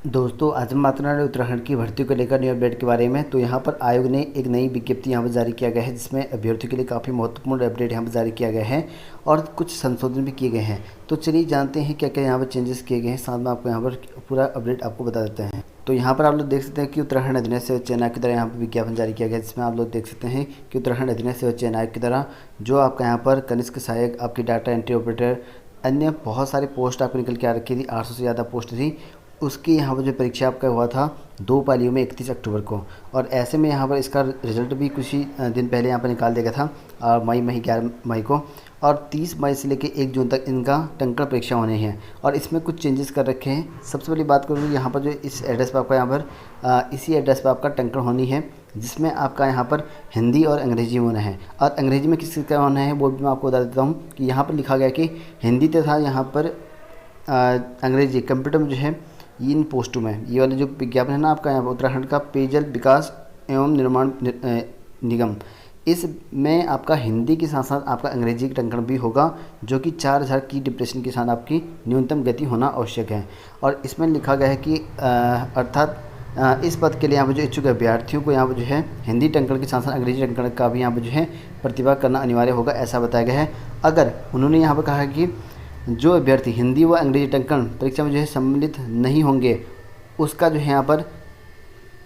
दोस्तों, आज हम बात करने वाले उत्तराखंड की भर्तियों को लेकर न्यू अपडेट के बारे में। तो यहाँ पर आयोग ने एक नई विज्ञप्ति यहाँ पर जारी किया गया है, जिसमें अभ्यर्थियों के लिए काफ़ी महत्वपूर्ण अपडेट यहाँ पर जारी किया गया है और कुछ संशोधन भी किए गए हैं। तो चलिए जानते हैं क्या क्या यहाँ पर चेंजेस किए गए हैं, साथ में आपको यहाँ पर पूरा अपडेट आपको बता देते हैं। तो यहाँ पर आप लोग देख सकते हैं कि उत्तराखंड अधीनस्थ सेवा चयन आयोग की तरह यहाँ पर विज्ञापन जारी किया गया है, जिसमें आप लोग देख सकते हैं कि उत्तराखंड अधीनस्थ सेवा चयन आयोग की तरह जो आपका यहाँ पर कनिष्ठ सहायक, आपकी डाटा एंट्री ऑपरेटर, अन्य बहुत सारे पोस्ट आपको निकल के आ रखी थी। 800 से ज़्यादा पोस्ट थी। उसकी यहाँ पर जो परीक्षा आपका हुआ था 2 पालियों में 31 अक्टूबर को, और ऐसे में यहाँ पर इसका रिजल्ट भी कुछ ही दिन पहले यहाँ पर निकाल दिया गया था, मई 11 मई को, और 30 मई से लेकर 1 जून तक इनका टंकण परीक्षा होने हैं। और इसमें कुछ चेंजेस कर रखे हैं। सबसे पहली बात करूँ, यहाँ पर जो इस एड्रेस पर आपका यहाँ पर इसी एड्रेस पर आपका टंकण होनी है, जिसमें आपका यहाँ पर हिंदी और अंग्रेजी होना है। और अंग्रेजी में किस का होना है वो भी मैं आपको बता देता हूँ कि यहाँ पर लिखा गया कि हिंदी तथा यहाँ पर अंग्रेजी कंप्यूटर में जो है इन पोस्टों में, ये वाले जो विज्ञापन है ना आपका यहाँ पर उत्तराखंड का पेयजल विकास एवं निर्माण निगम, इसमें आपका हिंदी के साथ साथ आपका अंग्रेजी का टंकण भी होगा, जो कि 4000 की डिप्रेशन के साथ आपकी न्यूनतम गति होना आवश्यक है। और इसमें लिखा गया है कि अर्थात इस पद के लिए यहाँ पर जो इच्छुक अभ्यर्थियों को यहाँ पर जो है हिंदी टंकण के साथ साथ अंग्रेजी टंकण का भी यहाँ पर जो है प्रतिभा करना अनिवार्य होगा, ऐसा बताया गया है। अगर उन्होंने यहाँ पर कहा है कि जो अभ्यर्थी हिंदी व अंग्रेजी टंकण परीक्षा में जो है सम्मिलित नहीं होंगे, उसका जो है यहाँ पर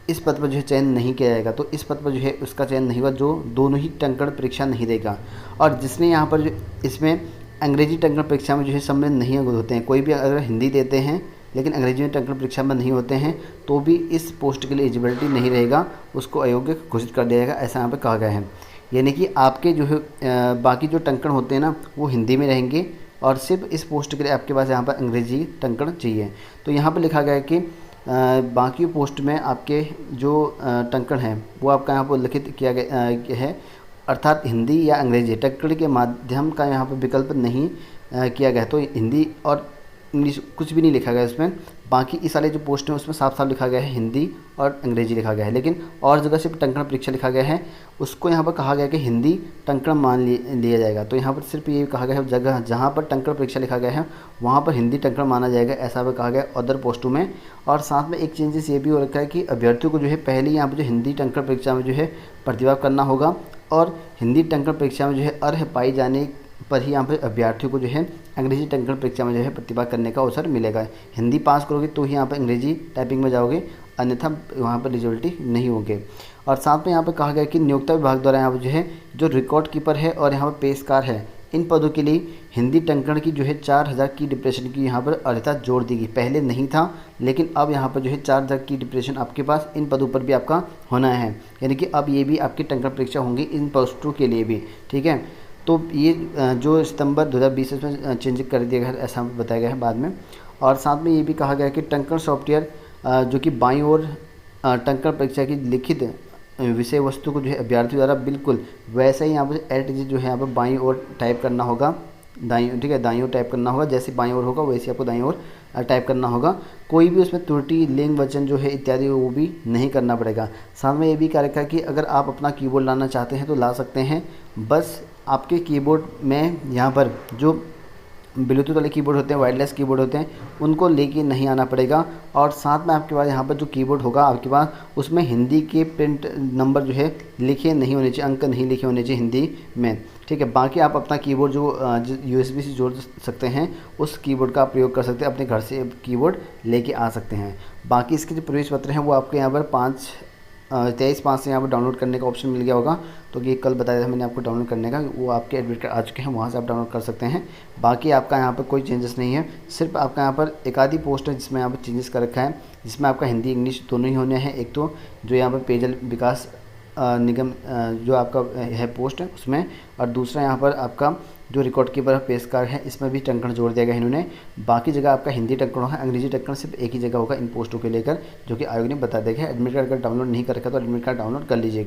इस पद पर जो है चयन नहीं किया जाएगा। तो इस पद पर जो है उसका चयन नहीं हुआ जो दोनों ही टंकण परीक्षा नहीं देगा। और जिसने यहाँ पर जो इसमें अंग्रेजी टंकण परीक्षा में जो है सम्मिलित नहीं होते हैं, कोई भी अगर हिंदी देते हैं लेकिन अंग्रेजी में टंकण परीक्षा में नहीं होते हैं, तो भी इस पोस्ट के लिए एलिजिबिलिटी नहीं रहेगा, उसको अयोग्य घोषित कर दिया जाएगा, ऐसा यहाँ पर कहा गया है। यानी कि आपके जो है बाकी जो टंकण होते हैं ना, वो हिंदी में रहेंगे और सिर्फ इस पोस्ट के लिए आपके पास यहाँ पर अंग्रेजी टंकण चाहिए। तो यहाँ पर लिखा गया है कि बाकी पोस्ट में आपके जो टंकण हैं वो आपका यहाँ पर उल्लिखित किया गया है, अर्थात हिंदी या अंग्रेजी टंकण के माध्यम का यहाँ पर विकल्प नहीं किया गया है। तो हिंदी और इंग्लिश कुछ भी नहीं लिखा गया इसमें। बाकी इस वाले जो पोस्ट हैं उसमें साफ साफ लिखा गया है हिंदी और अंग्रेजी लिखा गया है, लेकिन और जगह सिर्फ टंकण परीक्षा लिखा गया है, उसको यहाँ पर कहा गया कि हिंदी टंकण मान लिया जाएगा। तो यहाँ पर सिर्फ ये कहा गया है जगह जहाँ पर टंकण परीक्षा लिखा गया है वहाँ पर हिंदी टंकण माना जाएगा, ऐसा भी कहा गया अदर पोस्टों में। और साथ में एक चेंजेस ये भी हो रखा है कि अभ्यर्थियों को जो है पहले यहाँ पर जो हिंदी टंकण परीक्षा में जो है प्रतिभा करना होगा, और हिंदी टंकण परीक्षा में जो है अर्ह पाई जाने पर ही यहाँ पर अभ्यर्थियों को जो है अंग्रेजी टंकण परीक्षा में जो है प्रतिभा करने का अवसर मिलेगा। हिंदी पास करोगे तो ही यहाँ पर अंग्रेजी टाइपिंग में जाओगे, अन्यथा वहाँ पर एलिजिबिलिटी नहीं होगी। और साथ में यहाँ पर कहा गया कि नियोक्ता विभाग द्वारा यहाँ पर जो है जो रिकॉर्ड कीपर है और यहाँ पर पेशकार है, इन पदों के लिए हिंदी टंकण की जो है 4000 की डिप्रेशन की यहाँ पर अर्हता जोड़ दी गई। पहले नहीं था, लेकिन अब यहाँ पर जो है 4000 की डिप्रेशन आपके पास इन पदों पर भी आपका होना है, यानी कि अब ये भी आपकी टंकण परीक्षा होंगी इन पोस्टों के लिए भी, ठीक है। तो ये जो सितंबर 2020 में चेंज कर दिया गया है, ऐसा बताया गया है बाद में। और साथ में ये भी कहा गया है कि टंकण सॉफ्टवेयर जो कि बाईं ओर टंकण परीक्षा की लिखित विषय वस्तु को जो है अभ्यर्थी द्वारा बिल्कुल वैसे ही यहाँ पर एट जो है यहाँ पर बाईं ओर टाइप करना होगा, दाईं, ठीक है, दाईं ओर टाइप करना होगा, जैसे बाईं ओर होगा वैसे आपको दाईं ओर टाइप करना होगा। कोई भी उसमें त्रुटि, लिंग, वचन जो है इत्यादि वो भी नहीं करना पड़ेगा। साथ में ये भी कह रखा है कि अगर आप अपना कीबोर्ड लाना चाहते हैं तो ला सकते हैं, बस आपके कीबोर्ड में यहाँ पर जो ब्लूटूथ वाले कीबोर्ड होते हैं, वायरलेस कीबोर्ड होते हैं, उनको लेके नहीं आना पड़ेगा। और साथ में आपके पास यहाँ पर जो कीबोर्ड होगा आपके पास, उसमें हिंदी के प्रिंट नंबर जो है लिखे नहीं होने चाहिए, अंक नहीं लिखे होने चाहिए हिंदी में, ठीक है। बाकी आप अपना कीबोर्ड जो USB से जोड़ सकते हैं, उस कीबोर्ड का आप प्रयोग कर सकते हैं, अपने घर से कीबोर्ड लेके आ सकते हैं। बाकी इसके जो प्रवेश पत्र हैं वो आपके यहाँ पर 23/5 से यहाँ पर डाउनलोड करने का ऑप्शन मिल गया होगा। तो ये कल बताया था मैंने आपको डाउनलोड करने का, वो आपके एडमिट कार्ड आ चुके हैं, वहाँ से आप डाउनलोड कर सकते हैं। बाकी आपका यहाँ पर कोई चेंजेस नहीं है, सिर्फ आपका यहाँ पर एक आधी पोस्ट है जिसमें यहाँ पर चेंजेस कर रखा है, जिसमें आपका हिंदी इंग्लिश दोनों ही होने हैं। एक तो जो यहाँ पर पेयजल विकास निगम जो आपका है पोस्ट है उसमें, और दूसरा यहाँ पर आपका जो रिकॉर्ड कीपर पेशकार है इसमें भी टंकण जोड़ दिया गया है इन्होंने। बाकी जगह आपका हिंदी टंकण होगा, अंग्रेजी टंकण सिर्फ एक ही जगह होगा इन पोस्टों को लेकर, जो कि आयोग ने बता दिया है। एडमिट कार्ड अगर डाउनलोड नहीं कर रखा तो एडमिट कार्ड डाउनलोड कर लीजिएगा।